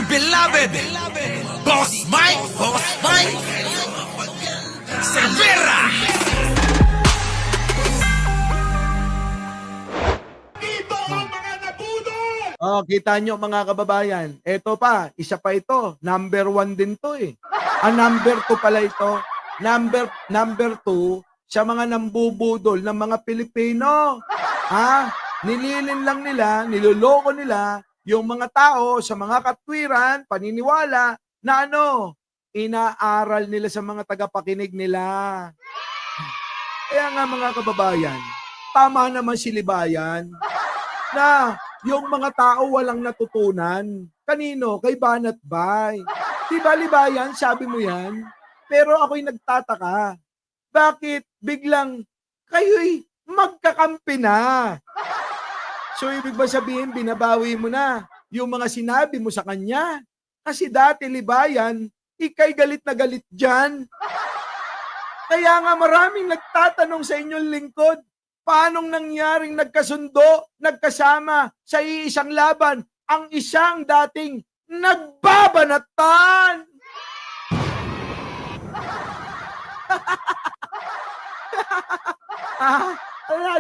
beloved Boss Mike Cervera. Oh, kita nyo mga kababayan. Ito pa, isa pa ito. Number 1 din to eh. Number 2 pala ito. Number 2 sa mga nambubudol ng mga Pilipino. Nililin lang nila, niloloko nila yung mga tao sa mga katwiran, paniniwala na inaaral nila sa mga tagapakinig nila. Kaya nga mga kababayan, tama naman si Libayan na yung mga tao walang natutunan. Kanino? Kay Banat Bay. Diba Libayan, sabi mo yan? Pero ako'y nagtataka. Bakit biglang kayo'y magkakampi na? So ibig ba sabihin, binabawi mo na yung mga sinabi mo sa kanya? Kasi dati Libayan, ikay galit na galit dyan. Kaya nga maraming nagtatanong sa inyong lingkod, paanong nangyaring nagkasundo, nagkasama sa iisang laban, ang isang dating nagbabanatan?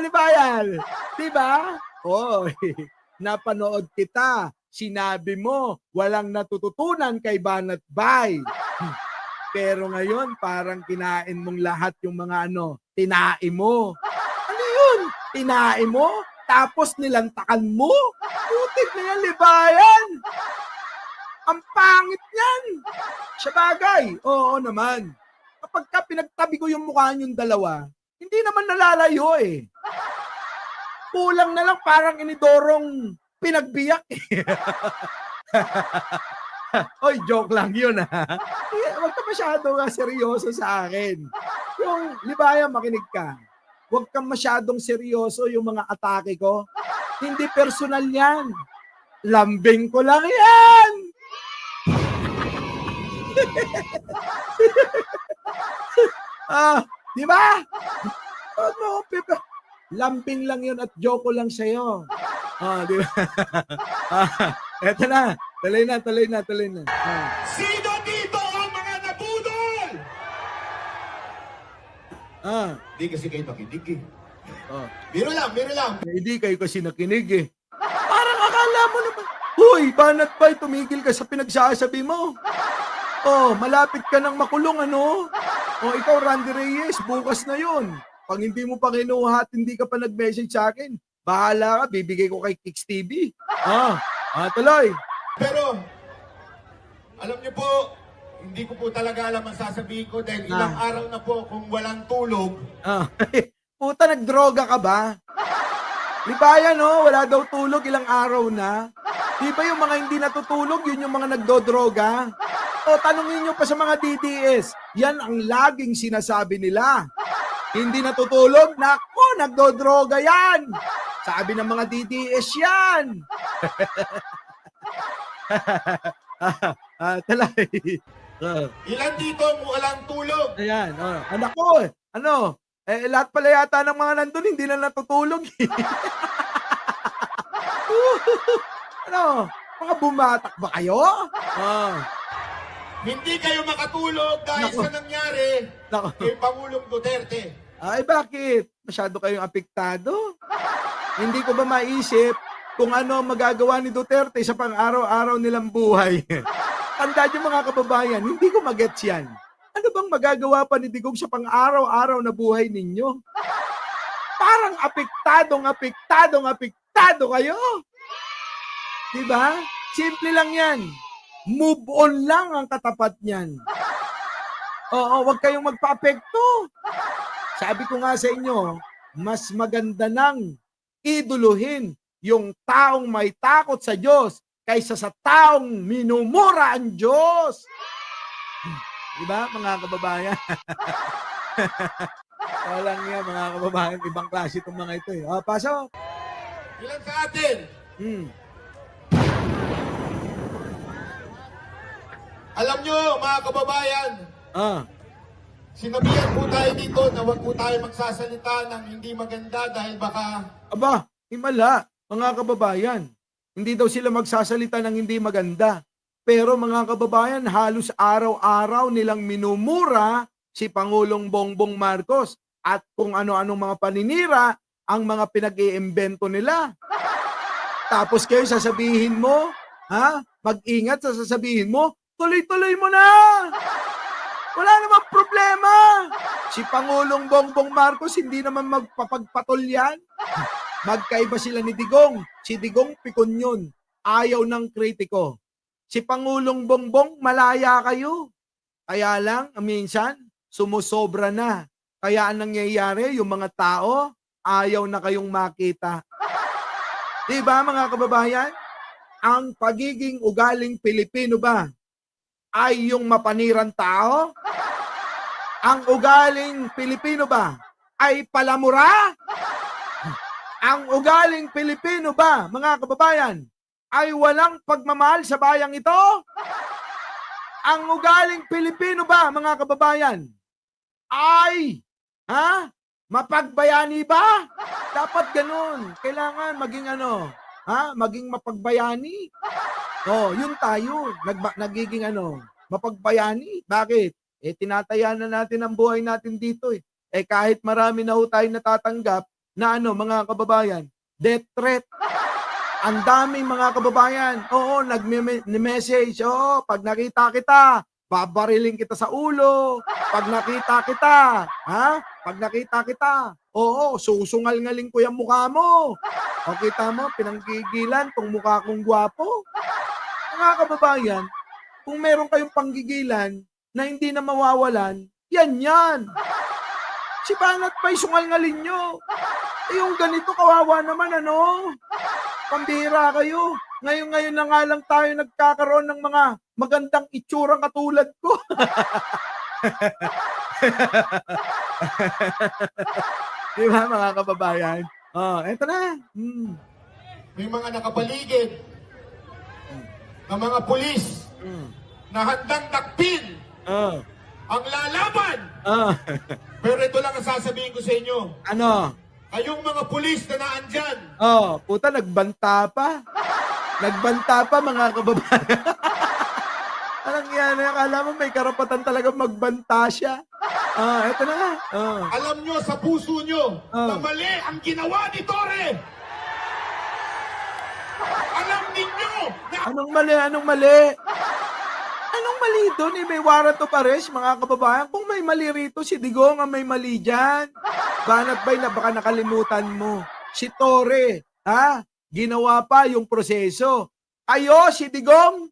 Libayan, diba? Napanood kita. Sinabi mo, walang natututunan kay Banat Bay. Pero ngayon, parang kinain mong lahat yung mga tinae mo. Ano yun? Tinae mo? Tapos nilantakan mo? Putik na yan, Libayan! Ang pangit yan! Sabagay, oo naman. Kapag pinagtabi ko yung mukha niyong dalawa, hindi naman nalalayo eh. Kulang na lang parang inidorong pinagbiyak eh. Oy, joke lang yun ha. Huwag ka masyado seryoso sa akin. Yung Libayan, makinig ka. Huwag kang masyadong seryoso yung mga atake ko. Hindi personal yan. Lambing ko lang yan. Di ba? Lambing lang yun at joke lang sa'yo. Di ba? Eto na. Tuloy na. Sino dito ang mga nabudol? Hindi kasi kayo nakinig eh. Biro lang. Hindi kayo kasi nakinig eh. Parang akala mo naman, huy, Banat Bay, tumigil ka sa pinagsasabi mo. Malapit ka nang makulong ikaw Randy Reyes, bukas na yun. Pag hindi mo pa kinuha at hindi ka pa nag-message sa akin, bahala ka, bibigay ko kay Kicks TV. Tuloy. Pero, alam niyo po, hindi ko po talaga alam ang sasabihin ko dahil ilang araw na po kung walang tulog. Puta, nagdroga ka ba? Libayan, wala daw tulog ilang araw na. Di ba yung mga hindi natutulog, yun yung mga nagdodroga? Tanungin nyo pa sa mga DDS, yan ang laging sinasabi nila. Hindi natutulog, nako, nagdodroga yan. Sabi ng mga DDS yan. Talay. Ilan dito walang tulog? Ayan, anak ko, lahat pala yata ng mga nandun, hindi na natutulog. Mga bumatak ba kayo? Hindi kayo makatulog dahil sa nangyari kay Pangulong Duterte. Ay, bakit? Masyado kayong apektado? Hindi ko ba maisip kung ano magagawa ni Duterte sa pang-araw-araw nilang buhay? Tandaan niyo mga kababayan, hindi ko magets yan. Ano bang magagawa pa ni Digong sa pang-araw-araw na buhay ninyo? Parang apektado kayo. Diba? Simple lang yan. Move on lang ang katapat niyan. Huwag kayong magpa-apekto. Sabi ko nga sa inyo, mas maganda nang iduluhin yung taong may takot sa Diyos kaysa sa taong minumura ang Diyos. Diba, mga kababayan? Walang yan, mga kababayan. Ibang klase itong mga ito eh. Pasok. Ilan sa atin? Alam nyo, mga kababayan, sinabihan po tayo dito na huwag po tayo magsasalita ng hindi maganda dahil baka... Aba, himala, mga kababayan. Hindi daw sila magsasalita ng hindi maganda. Pero mga kababayan, halos araw-araw nilang minumura si Pangulong Bongbong Marcos at kung ano-anong mga paninira ang mga pinag-iimbento nila. Tapos kayo sasabihin mo, mag-ingat sa sasabihin mo, tuloy-tuloy mo na! Wala namang problema! Si Pangulong Bongbong Marcos hindi naman magpapagpatol yan. Magkaiba sila ni Digong. Si Digong pikon yun. Ayaw ng kritiko. Si Pangulong Bongbong, malaya kayo. Kaya lang, minsan, sumusobra na. Kaya ang nangyayari, yung mga tao, ayaw na kayong makita. Diba mga kababayan? Ang pagiging ugaling Pilipino ba ay yung mapanirang tao? Ang ugaling Pilipino ba ay palamura? Ang ugaling Pilipino ba, mga kababayan, ay walang pagmamahal sa bayang ito? Ang ugaling Pilipino ba, mga kababayan, ay mapagbayani ba? Dapat ganun. Kailangan maging maging mapagbayani. Yun tayo. Nagiging mapagbayani. Bakit? Tinataya na natin ang buhay natin dito . Kahit marami na ho tayo natatanggap na mga kababayan, death threat. Ang daming mga kababayan, nag-message, pag nakita kita, babariling kita sa ulo. Pag nakita kita, susungal-ngaling ko yung mukha mo. O kita mo, pinanggigilan tong mukha kong gwapo. Mga kababayan, kung meron kayong panggigilan na hindi na mawawalan, yan. Si Banat pa'y sungal-ngalin nyo. Yung ganito, kawawa naman, pambira kayo. Ngayon na nga lang tayo nagkakaroon ng mga magandang itsurang katulad ko. Diba mga kababayan? Eto na. May mga nakapaligid na mga pulis na handang dakpin ang lalaban. Pero ito lang ang sasabihin ko sa inyo. Ano? Kayong mga pulis na naandyan. Puta, nagbanta pa. Nagbanta pa, mga kababayan. Anong yan? Akala mo may karapatan talaga magbanta siya. Eto na nga. Alam nyo sa puso nyo na mali ang ginawa ni Torre. Alam ninyo na... Anong mali? Anong mali doon? May warrant of arrest, mga kababayan. Kung may mali rito, si Digong ang may mali dyan. Banat ba'y na baka nakalimutan mo? Si Torre, ginawa pa yung proseso. Kayo, si Digong,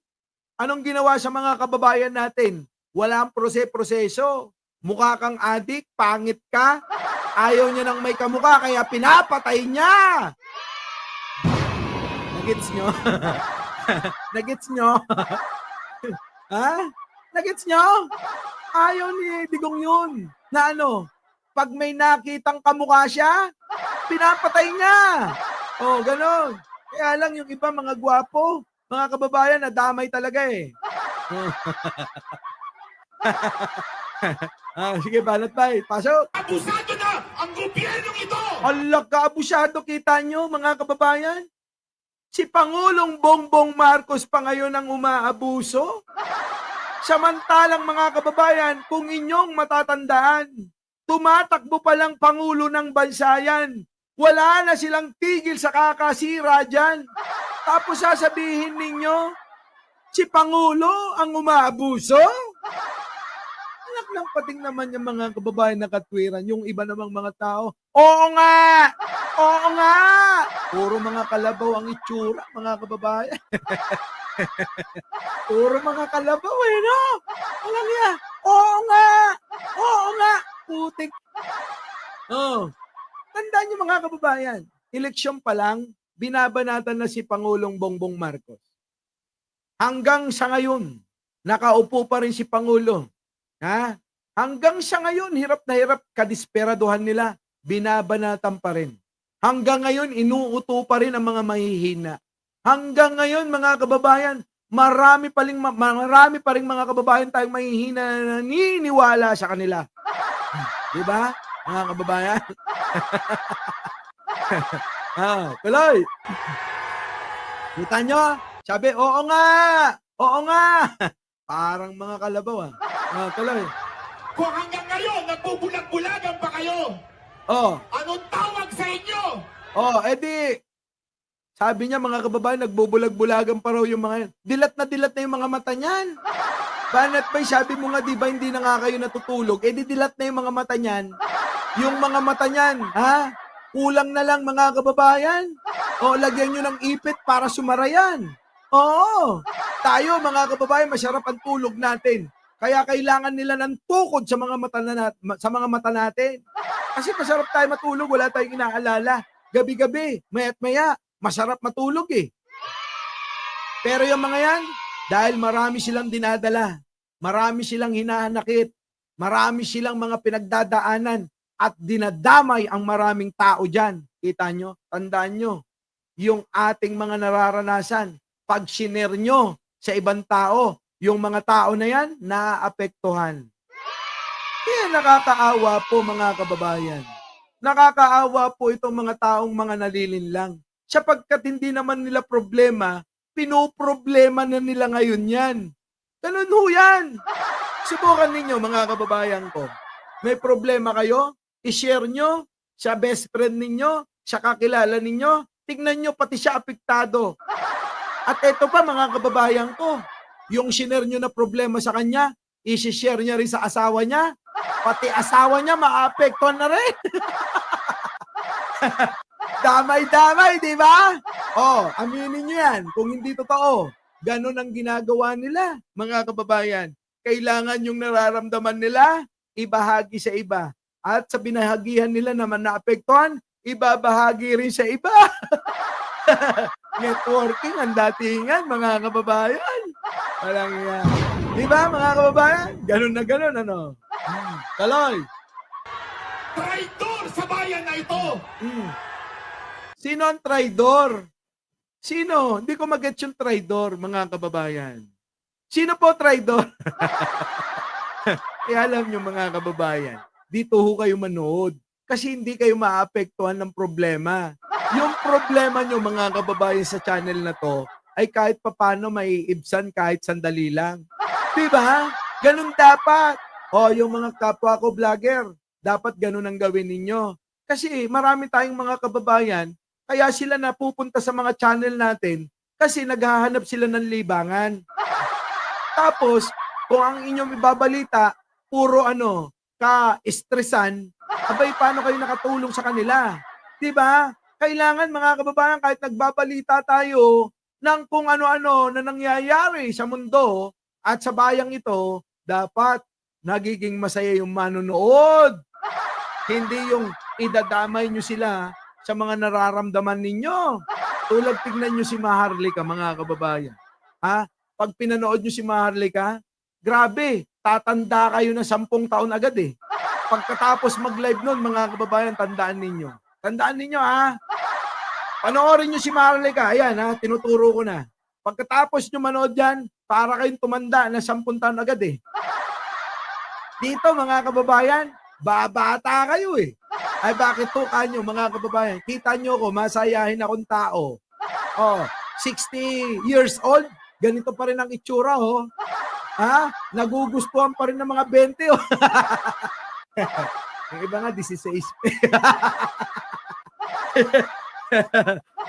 anong ginawa sa mga kababayan natin? Walang proseso. Mukha kang adik, pangit ka. Ayaw niya ng may kamukha, kaya pinapatay niya. Nagets nyo? Nagets nyo? Nagets nyo? Ayaw ni Digong yun. Na pag may nakitang kamukha siya, pinapatay niya. Ganon. Kaya lang yung iba mga gwapo, mga kababayan, nadamay talaga . Sige, Banat Bay, pasok. Abusado na ang gobyernong ito! Allah ka, abusado, kita nyo, mga kababayan. Si Pangulong Bongbong Marcos pa ngayon ang umaabuso. Samantalang mga kababayan, kung inyong matatandaan, tumatakbo pa lang Pangulo ng bansa yan. Wala na silang tigil sa kakasira dyan. Tapos sasabihin ninyo, si Pangulo ang umaabuso? Anak ng pating naman yung mga kababayan na katwiran, yung iba namang mga tao, oo nga! Puro mga kalabaw ang itsura, mga kababayan. Puro mga kalabaw no? Alam niya, oo nga! Putik. Tandaan niyo mga kababayan, eleksyon pa lang, binabanatan na si Pangulong Bongbong Marcos. Hanggang sa ngayon, nakaupo pa rin si Pangulo. Hanggang sa ngayon, hirap na hirap, kadisperaduhan nila, binabanatan pa rin. Hanggang ngayon, inuuto pa rin ang mga mahihina. Hanggang ngayon, mga kababayan, marami pa rin mga kababayan tayong mahihina na naniniwala sa kanila. Diba, mga kababayan? Tuloy. Kita nyo? Sabi, oo nga! Oo nga. Parang mga kalabaw tuloy. Kung hanggang ngayon, nagbubulag-bulagan pa kayo, Oh, anong tawag sa inyo? edi, sabi niya mga kababayan, nagbubulag-bulagan pa raw yung mga yan. Dilat na yung mga mata niyan. Banat Bay, sabi mo nga, di ba hindi na nga kayo natutulog? Edi dilat na yung mga mata niyan. Yung mga mata niyan, ha? Kulang na lang mga kababayan. O, lagyan nyo ng ipit para sumarayan. Oo. Tayo mga kababayan, masarap ang tulog natin. Kaya kailangan nila ng tukod sa mga mata natin. Kasi masarap tayo matulog, wala tayong inaalala. Gabi-gabi, maya't maya, masarap matulog eh. Pero yung mga yan, dahil marami silang dinadala, marami silang hinahanakit, marami silang mga pinagdadaanan, at dinadamay ang maraming tao dyan. Kita nyo? Tandaan nyo, yung ating mga nararanasan, pag shiner nyo sa ibang tao, yung mga tao na yan, naaapektuhan. Kaya nakakaawa po mga kababayan. Nakakaawa po itong mga taong mga nalilinlang. Sapagkat hindi naman nila problema, pinoproblema na nila ngayon yan. Ganun ho yan. Subukan ninyo mga kababayan ko. May problema kayo? I-share nyo sa best friend ninyo, sa kakilala ninyo. Tignan nyo, pati siya apektado. At ito pa mga kababayan ko, yung share nyo na problema sa kanya, i-share niya rin sa asawa niya, pati asawa niya maapektuhan na rin. Damay-damay, di ba? Aminin nyo yan kung hindi totoo. Ganon ang ginagawa nila, mga kababayan. Kailangan yung nararamdaman nila, ibahagi sa iba. At sa binahagihan nila naman naapektuhan, ibabahagi rin sa iba. Networking ang datingan, mga kababayan. Walang yan. Di ba, mga kababayan? Ganon na ganon, ano? Kaloy. Traidor sa bayan na ito! Sino ang traidor? Sino? Hindi ko mag-get yung traidor, mga kababayan. Sino po traidor? Kaya alam nyo, mga kababayan, dito ho kayo manood. Kasi hindi kayo maapektuhan ng problema. Yung problema nyo, mga kababayan, sa channel na to, ay kahit papano may ibsan kahit sandali lang. Diba? Ganun dapat. Yung mga kapwa ko vlogger, dapat ganun ang gawin ninyo. Kasi marami tayong mga kababayan, kaya sila napupunta sa mga channel natin kasi naghahanap sila ng libangan. Tapos, kung ang inyong ibabalita, puro ka-estresan, abay, paano kayo nakatulong sa kanila? Diba? Kailangan mga kababayan, kahit nagbabalita tayo ng kung ano-ano na nangyayari sa mundo at sa bayang ito, dapat nagiging masaya yung manonood. Hindi yung idadamay nyo sila sa mga nararamdaman ninyo. Tulad tignan nyo si Maharlika, mga kababayan. Pag pinanood nyo si Maharlika, grabe, tatanda kayo na 10 taon agad eh. Pagkatapos mag-live nun, mga kababayan, tandaan ninyo. Tandaan ninyo panoorin nyo si Maharlika. Ayan tinuturo ko na. Pagkatapos nyo manood yan, para kayong tumanda na 10 taon agad eh. Dito mga kababayan, babata kayo eh. Ay bakit to kanyo mga kababayan? Kita nyo ko, masayahin akong tao. 60 years old, ganito pa rin ang itsura nagugustuhan pa rin ng mga 20 Yung iba nga 16.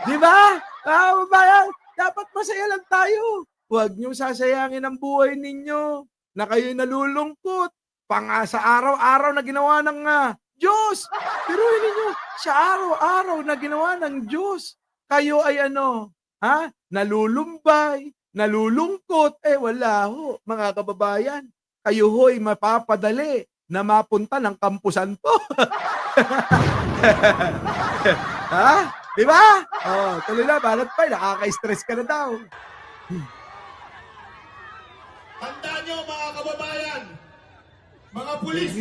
Di ba? Kababayan, dapat masaya lang tayo. Huwag nyo sasayangin ang buhay ninyo na kayo'y nalulungkot. Sa araw-araw na ginawa ng Diyos. Pero ninyo, sa araw-araw na ginawa ng Diyos, kayo ay nalulumbay, nalulungkot. Wala ho, mga kababayan. Kayo ho'y mapapadali na mapunta ng kampusan to. Di ba? Tuloy na, Banat Bay, nakaka-stress ka na daw. Tandaan nyo mga kababayan, mga pulis,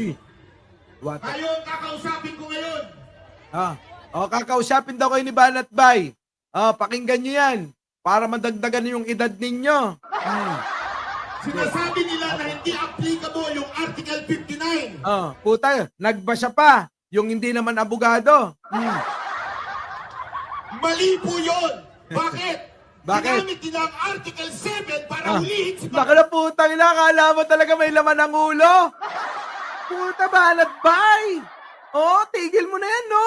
kayo ang kakausapin ko ngayon. Kakausapin daw kayo ni Banat Bay. Pakinggan nyo yan para madagdagan yung edad ninyo. Sinasabi nila na hindi applicable yung Article 59. Puta, nagbasa pa yung hindi naman abogado. Mali po yun. Bakit? Bakit? Ginamit nila ang Article 7 para naulihin si Baka na putang ina, akala mo talaga may laman ng ulo. Puta, banat bay. Oh, tigil mo na yan, no?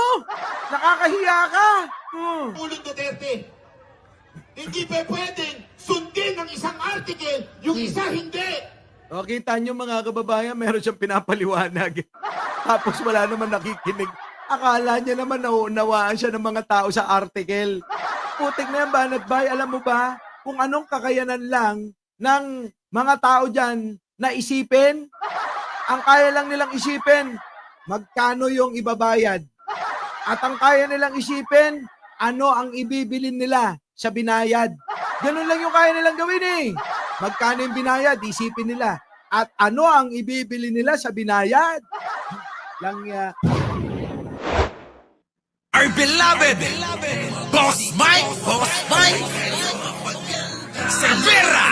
Nakakahiya ka. Pangulong Duterte. Hindi pa pwedeng sundin ng isang article, yung isa hindi. O, kita nyo mga kababayan, meron siyang pinapaliwanag. Tapos wala naman nakikinig. Akala niya naman nauunawaan siya ng mga tao sa article. Putik na yan, banat bay. Alam mo ba kung anong kakayanan lang ng mga tao dyan na isipin? Ang kaya lang nilang isipin, magkano yung ibabayad. At ang kaya nilang isipin, ano ang ibibilin nila sa binayad. Ganun lang yung kaya nilang gawin eh. Magkano yung binayad, isipin nila. At ano ang ibibili nila sa binayad. Lang ya. Our beloved Boss Mike Cervera.